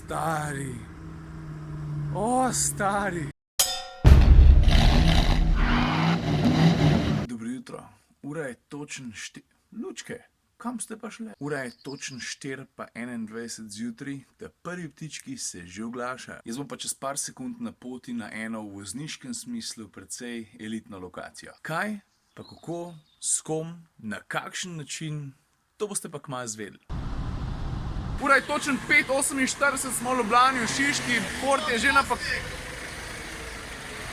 stari. O, stari. Dobro jutro. Ura je točen Lučke, kam ste pa šle? Ura je točen 4:21 zjutraj, ta prvi ptički se že oglašajo. Jaz bom pa čez par sekund na poti na eno v vozniškem smislu precej elitno lokacijo. Kaj, pa kako, s kom, na kakšen način, to boste pa kmalu izvedeli. Ura je točen 5:48, smo v Ljubljani, v Šiški, Ford je že napak...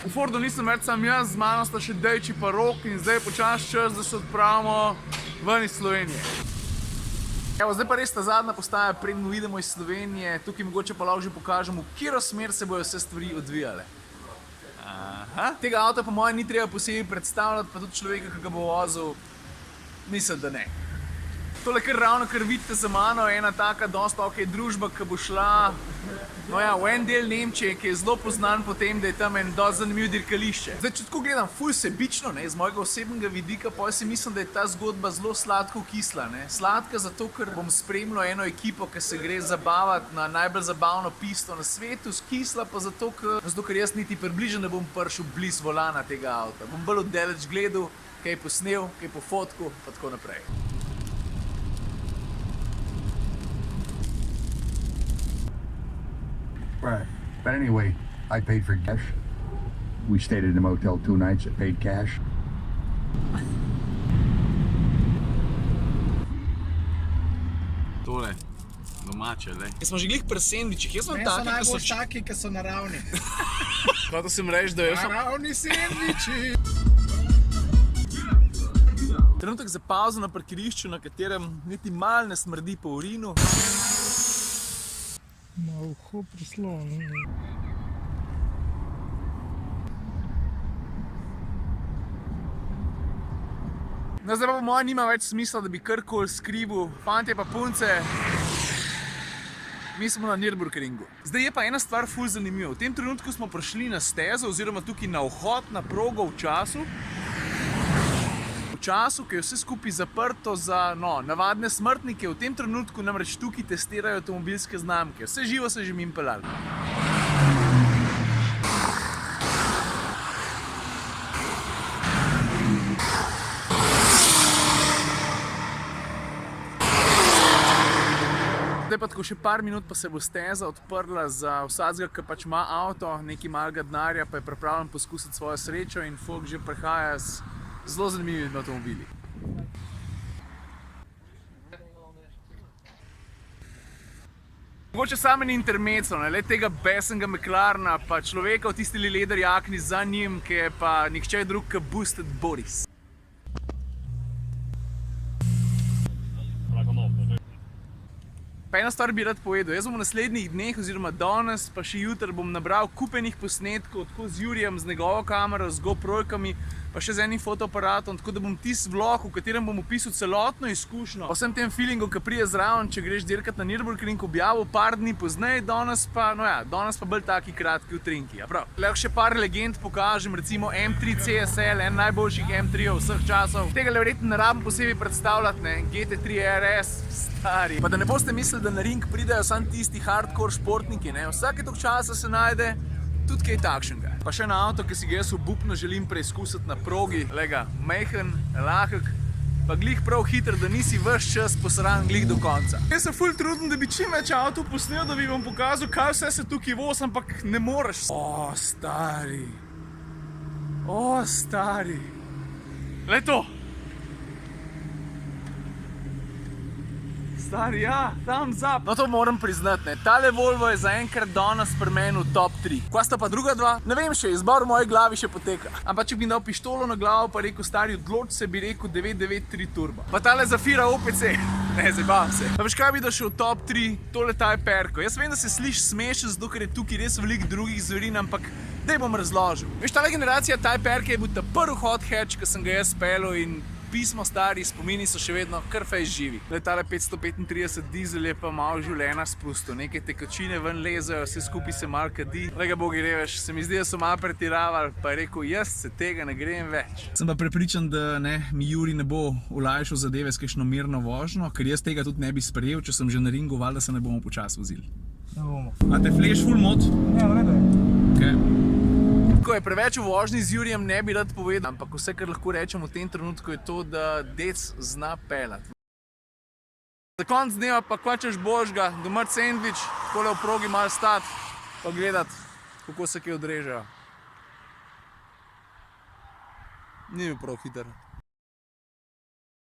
V Fordu nisem več sam jaz, z mano sta še Dejči pa Rok in zdaj je počas čas, da se odpravimo ven iz Slovenije. Evo, zdaj pa res ta zadnja postaja, preden vidimo iz Slovenije, tukaj mogoče pa lahko že pokažemo, v katero smer se bojo vse stvari odvijale. Aha. Tega avta po mojem ni treba posebej predstavljati, pa tudi človeka, ki ga bo vozil, mislim, da ne. Tole kar ravno, kar vidite za mano, je ena taka dosta ok družba, ki bo šla no ja, v en del Nemčije, ki je zelo poznan po tem, da je tam en dosti zanimiv dirkališče. Zdaj, če tako gledam ful sebično, z mojega osebnega vidika, pa si mislim, da je ta zgodba zelo sladko-kisla. Sladka zato, ker bom spremljal eno ekipo, ki se gre zabavati na najbolj zabavno pisto na svetu, kisla pa zato, ker jaz niti približno ne bom prišel blizu volana tega avta. Bom bolj oddaleč gledal, kaj posnel, kaj pofotku, pa tako naprej. Right. But anyway, I paid for cash. We stayed in the motel 2 nights. I paid cash. Tole, domače, lej. Jaz smo že glih pri sendvičih. Jaz sem taki, ki so... taki, ki so naravni. Hotel sem reči, da jaz sem... Naravni sendviči. Trenutek za pauzo na parkirišču, na katerem niti malo ne smrdi po urinu. Na uho prisloni. No, zdaj pa po mojem nima več smisla, da bi karkoli skrival. Fantje pa punce, mi smo na Nürburgringu. Zdaj je pa ena stvar ful zanimiva. V tem trenutku smo prišli na stezo oziroma tukaj na vhod na progo v času, ki je vse skupaj zaprto za navadne smrtnike. V tem trenutku namreč tukaj testirajo avtomobilske znamke. Vse živo se že mimo peljali. Zdaj pa tako še par minut pa se bo steza odprla za vsakega, ki pač ima avto, nekaj malega denarja, pa je pripravljen poskusiti svojo srečo in folk že prihaja z zelo zanimivimi avtomobili. Mogoče samo en intermezzo, le tega besenega McLarena, pa človeka v tisti leder jakni za njim, ki je pa nihče drug kot Boosted Boris. Pa ena stvar bi rad povedal, jaz bom v naslednjih dneh oziroma danes pa še jutri bom nabral kupenih posnetkov, tako z Jurijem, z njegovo kamero, z GoProjkami, pa še z enim fotoaparatom, tako da bom tisti vlog, v katerem bom opisal celotno izkušnjo, pa vsem tem feelingu, ki prije zraven, če greš dirkat na Nürburgring, objavil par dni pozneje, danes pa bolj taki kratki utrinki, ja prav. Lahko še par legend pokažem, recimo M3 CSL, en najboljših M3-ov vseh časov. Tega le verjetno ne rabim posebej predstavljati, GT3 RS, stari. Pa da ne boste mislili, da na ring pridajo samo tisti hardcore športniki, vsake toliko časa se najde tudi kaj takšnega. Pa še na avto, ki si ga jaz obupno želim preizkusiti na progi, lega, majhen, lahek, pa glih prav hiter, da nisi ves čas posran glih do konca. Jaz se ful trudim, da bi čim več avto posnel, da bi vam pokazal, kaj vse se tukaj voz, ampak ne moreš. O, stari. O, stari. Glej to. Stari, ja, thumbs up. No to moram priznati, tale Volvo je zaenkrat danes pri meni v top 3. Kva sta pa druga dva? Ne vem še, izbor v moji glavi še poteka. Ampak če bi dal pištolo na glavo pa rekel stari odloč se, bi rekel 993 Turbo. Pa tale Zafira OPC. Ne, zabavam se. Pa veš kaj bi da še v top 3? Tole ta je Perko. Jaz vem, da se sliši smešen, zato ker je tukaj res veliko drugih zverin, ampak daj bom razložil. Veš, tale generacija ta Perke je bil ta prvi hot hatch, ki sem ga jaz speljal in pismo stari, spomini so še vedno kar fejs živi. Tale 535 dizel je pa malo življenja spustil, neke tekočine ven lezajo, vse skupaj se malo kadi. Lega bogi reveš, se mi zdi, da so malo pretiravali, pa je rekel, jaz se tega ne grem več. Sem pa prepričan, da mi Juri ne bo olajšal zadeve s kakšno mirno vožnjo, ker jaz tega tudi ne bi sprejel, če sem že na ringu, valjda se ne bomo počasi vozili. Ne bomo. A te fleš full mod? Ne, v redu je. Okay. Ko je preveč v vožnji z Jurijem, ne bi rad povedal, ampak vse, kar lahko rečem v tem trenutku, je to, da dec zna pelati. Za konc dneva pa kvačeš božga, domrt sendvič, takole v progi malo stati, pa gledati, kako se kaj odrežejo. Ni bil prav hiter.